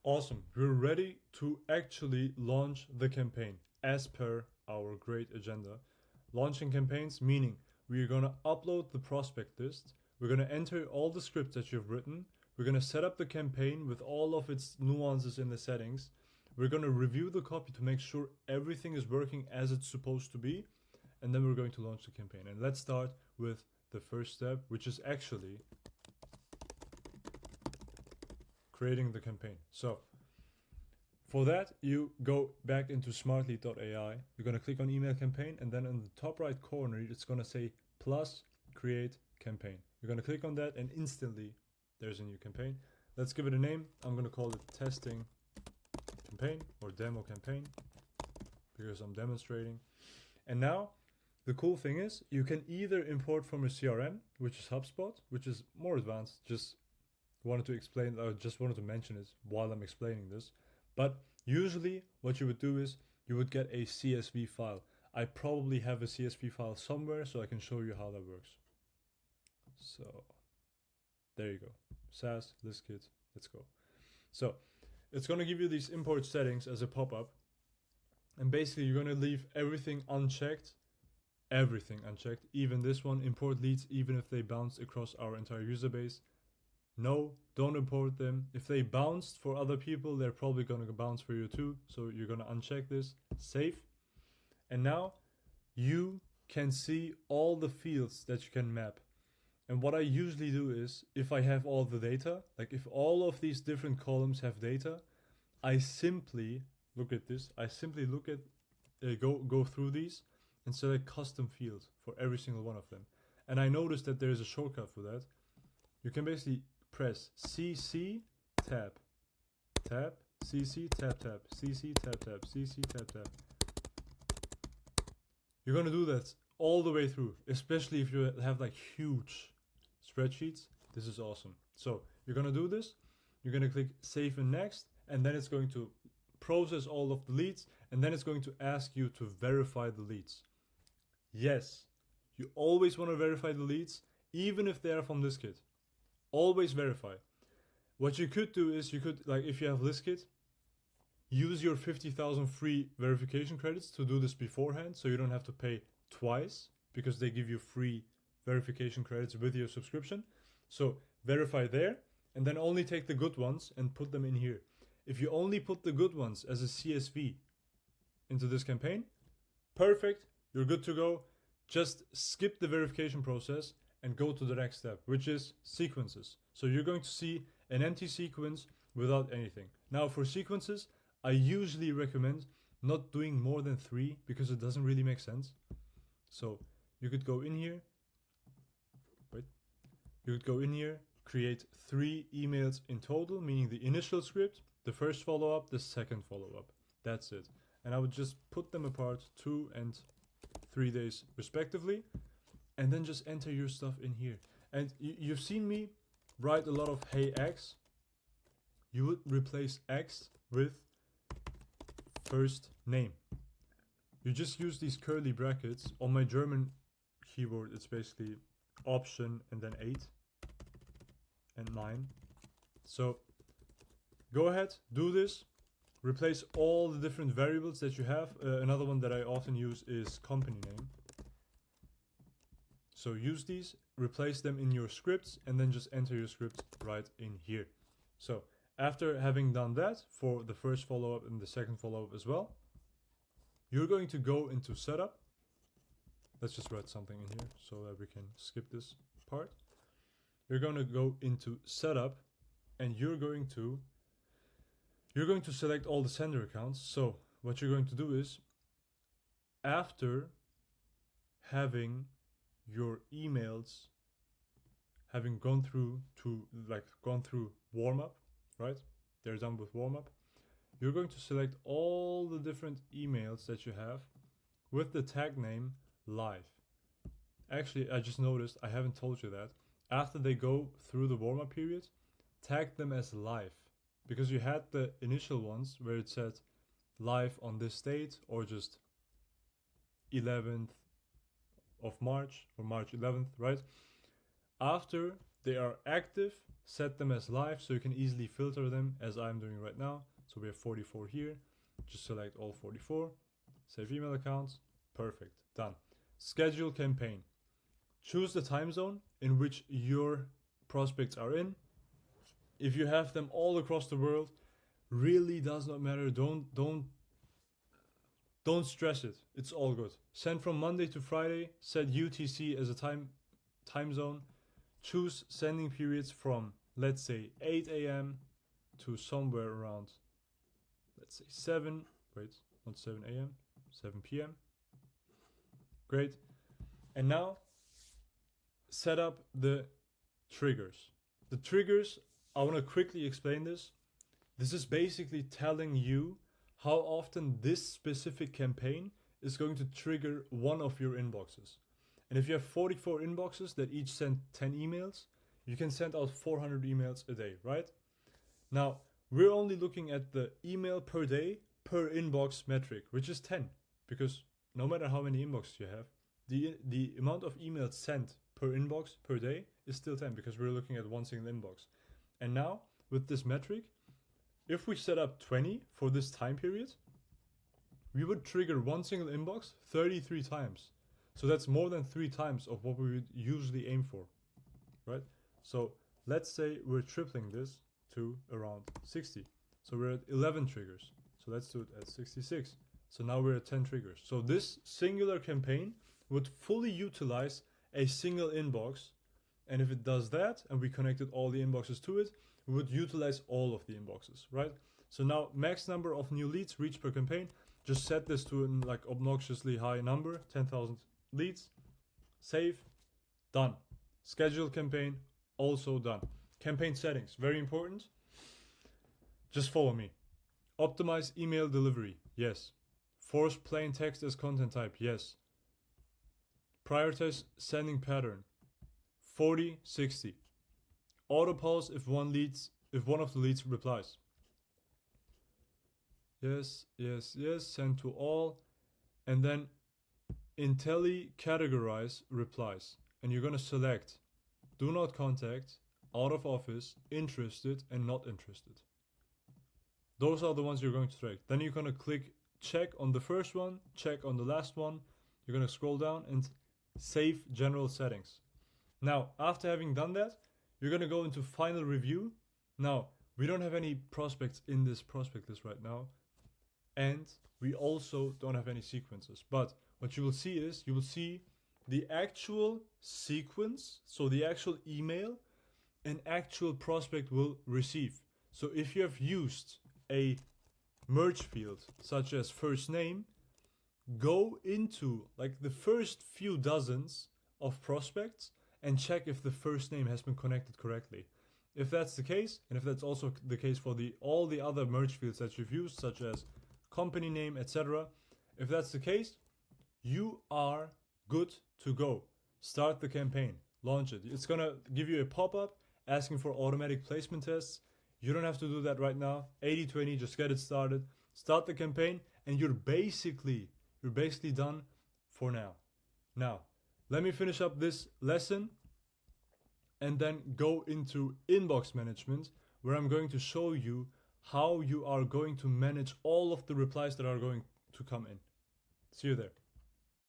Awesome. We're ready to actually launch the campaign as per our great agenda. Launching campaigns meaning we're going to upload the prospect list. We're going to enter all the scripts that you've written. We're going to set up the campaign with all of its nuances in the settings. We're going to review the copy to make sure everything is working as it's supposed to be. And then we're going to launch the campaign. And let's start with the first step, which is actually creating the campaign. So for that, you go back into smartlead.ai. You're going to click on email campaign, and then in the top right corner, it's going to say plus create campaign. You're going to click on that, and instantly there's a new campaign. Let's give it a name. I'm going to call it testing campaign or demo campaign because I'm demonstrating. And now the cool thing is you can either import from a CRM, which is HubSpot, which is more advanced. Just wanted to mention it while I'm explaining this. But usually what you would do is you would get a CSV file. I probably have a CSV file somewhere so I can show you how that works. So there you go. SaaS, ListKit, let's go. So it's going to give you these import settings as a pop-up. And basically you're going to leave everything unchecked. Everything unchecked. Even this one, import leads even if they bounce across our entire user base. No, don't import them. If they bounced for other people, they're probably going to bounce for you too. So you're going to uncheck this. Save. And now you can see all the fields that you can map. And what I usually do is, if I have all the data, like if all of these different columns have data, I simply look at this. I simply look at, go through these and select custom fields for every single one of them. And I noticed that there is a shortcut for that. You can basically press CC tab, tab, CC tab tab, CC tab tab, CC tab tab. You're gonna do that all the way through, especially if you have like huge spreadsheets. This is awesome. So you're gonna do this. You're gonna click save and next, and then it's going to process all of the leads, and then it's going to ask you to verify the leads. Yes, you always want to verify the leads, even if they are from ListKit. Always verify. What you could do is you could, like if you have ListKit, use your 50,000 free verification credits to do this beforehand, so you don't have to pay twice because they give you free verification credits with your subscription. So verify there, and then only take the good ones and put them in here. If you only put the good ones as a CSV into this campaign, perfect, you're good to go. Just skip the verification process and go to the next step, which is sequences. So you're going to see an empty sequence without anything. Now for sequences, I usually recommend not doing more than 3 because it doesn't really make sense. So you could go in here, create 3 emails in total, meaning the initial script, the first follow-up, the second follow-up. That's it. And I would just put them apart 2 and 3 days respectively, and then just enter your stuff in here. And you've seen me write a lot of hey X. You would replace X with first name. You just use these curly brackets. On my German keyboard, it's basically option and then 8 and 9. So go ahead, do this. Replace all the different variables that you have. Another one that I often use is company name. So use these, replace them in your scripts, and then just enter your script right in here. So after having done that for the first follow-up and the second follow-up as well, you're going to go into setup. Let's just write something in here so that we can skip this part. You're going to go into setup, and you're going to select all the sender accounts. So what you're going to do is, after having your emails having gone through warm up, right? They're done with warm up. You're going to select all the different emails that you have with the tag name live. Actually, I just noticed I haven't told you that. After they go through the warm up period, tag them as live, because you had the initial ones where it said live on this date or just 11th of March or March 11th, right? After they are active, set them as live so you can easily filter them as I'm doing right now. So we have 44 here. Just select all 44. Save email accounts. Perfect. Done. Schedule campaign. Choose the time zone in which your prospects are in. If you have them all across the world, really does not matter. Don't stress it. It's all good. Send from Monday to Friday. Set UTC as a time zone. Choose sending periods from, let's say, 8 a.m. to somewhere around, let's say 7. Wait, not 7 a.m. 7 p.m. Great. And now set up the triggers. The triggers, I want to quickly explain this. This is basically telling you how often this specific campaign is going to trigger one of your inboxes. And if you have 44 inboxes that each send 10 emails, you can send out 400 emails a day, right? Now, we're only looking at the email per day per inbox metric, which is 10, because no matter how many inboxes you have, the amount of emails sent per inbox per day is still 10, because we're looking at one single inbox. And now, with this metric, if we set up 20 for this time period, we would trigger one single inbox 33 times. So that's more than 3 times of what we would usually aim for, right? So let's say we're tripling this to around 60. So we're at 11 triggers. So let's do it at 66. So now we're at 10 triggers. So this singular campaign would fully utilize a single inbox. And if it does that, and we connected all the inboxes to it, we would utilize all of the inboxes, right? So now max number of new leads reached per campaign. Just set this to an like obnoxiously high number, 10,000 leads. Save. Done. Schedule campaign. Also done. Campaign settings. Very important. Just follow me. Optimize email delivery. Yes. Force plain text as content type. Yes. Prioritize sending pattern. 40-60. Auto pause if one of the leads replies. Yes. Send to all. And then categorize replies. And you're going to select do not contact, out of office, interested, and not interested. Those are the ones you're going to track. Then you're going to click check on the first one, check on the last one. You're going to scroll down and save general settings. Now, after having done that, you're going to go into final review. Now, we don't have any prospects in this prospect list right now. And we also don't have any sequences. But what you will see is, you will see the actual sequence, so the actual email an actual prospect will receive. So if you have used a merge field, such as first name, go into like the first few dozens of prospects and check if the first name has been connected correctly. If that's the case, and if that's also the case for all the other merge fields that you've used, such as company name, etc., if that's the case, you are good to go. Start the campaign, launch it. It's gonna give you a pop-up asking for automatic placement tests. You don't have to do that right now. 80-20, just get it started. Start the campaign, and you're basically done for now. Now, let me finish up this lesson and then go into inbox management, where I'm going to show you how you are going to manage all of the replies that are going to come in. See you there.